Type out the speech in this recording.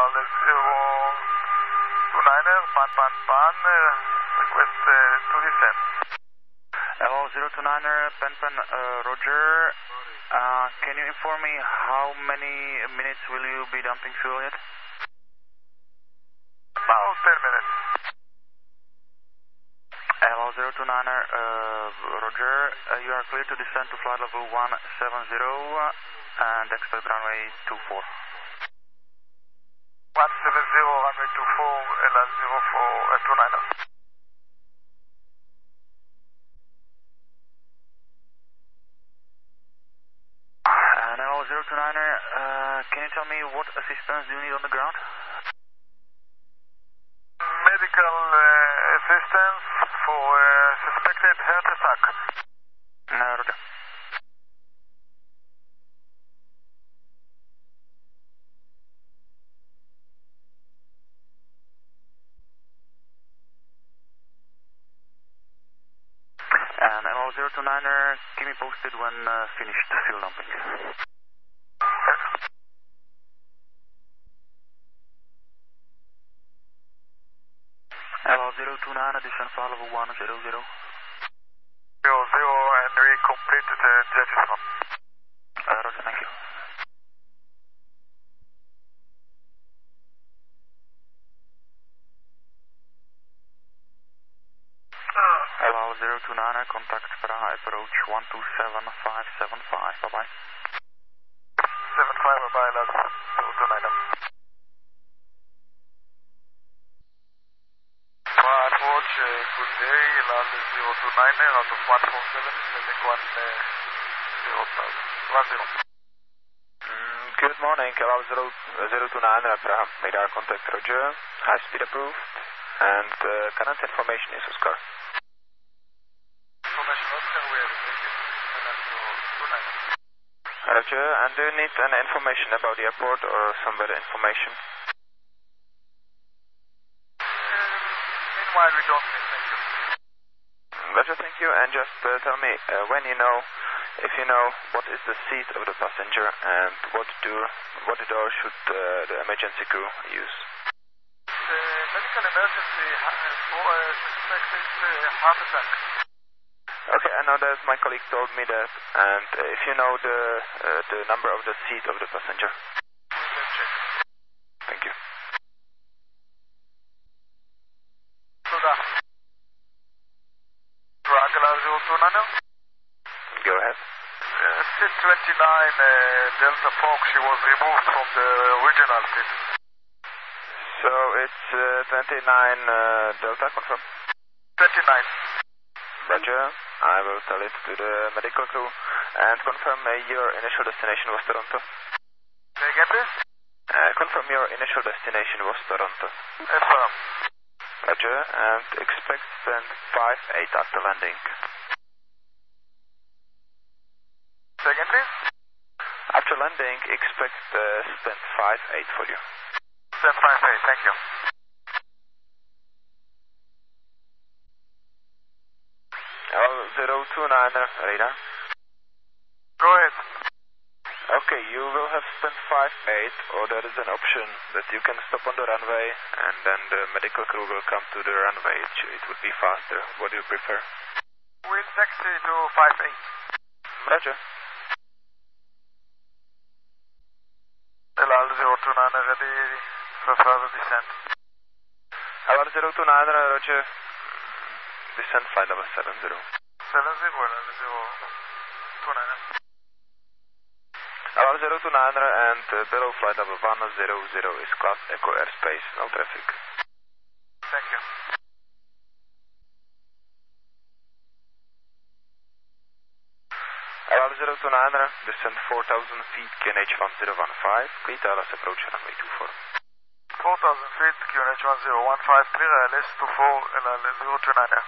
ElAl 029er, pan, request to descend. ElAl 029er, pan, Roger. Can you inform me how many minutes will you be dumping fuel yet? About 10 minutes. ElAl 029er, Roger. You are clear to descend to flight level 170 and expect runway 24. 170, runway 24, ElAl 029er. And ElAl 029er, can you tell me what assistance do you need on the ground? Medical assistance for suspected heart attack. Roger. And ElAl 029er, keep me posted when finished fuel dumping. ElAl 029er, descend flight level 100. 00, and we completed the jettism. Roger, thank you. ElAl 029er, contact Prague approach 127575, bye-bye. 75, bye-bye, ElAl 029er. Prague watch, good day, ElAl 029er, out of 147, landing 10. Good morning, ElAl 029er, Prague, radar contact Roger, high speed approved, and current information is Oscar. Information Oscar, we have taken ElAl 029er. Roger, and do you need any information about the airport or some better information? Meanwhile, we don't need, thank you. Roger, thank you, and just tell me when you know, if you know, what is the seat of the passenger and what door should the emergency crew use? The medical emergency for suspected heart attack. Okay, I know that my colleague told me that, and if you know the number of the seat of the passenger. We'll check. Thank you. Prague ElAl 029er. Go ahead. Seat 29 Delta Fox, she was removed from the original seat. So it's 29 Delta, confirm? 29. Roger, I will tell it to the medical crew and confirm your initial destination was Toronto. Say again, please? Confirm your initial destination was Toronto. Affirm. Roger, and expect spend 5-8 after landing. Say again, please? After landing, expect spend 5-8 for you. Stand 5-8, thank you. ElAl 029er, radar. Go ahead. Okay, you will have spent 5-8, or there is an option that you can stop on the runway and then the medical crew will come to the runway. It would be faster. What do you prefer? We'll taxi to 5-8. Roger. ElAl 029er ready for further descent. ElAl 029er, Roger. Descent flight level 70. 70, ElAl 029er. ElAl 029er and below flight level 100 is class Echo airspace, no traffic. Thank you. ElAl 029er, descent 4,000 feet, QNH 1015, clear TLS approach runway 24. 4,000 feet, QNH 1015, clear ILS 24, ElAl 029er.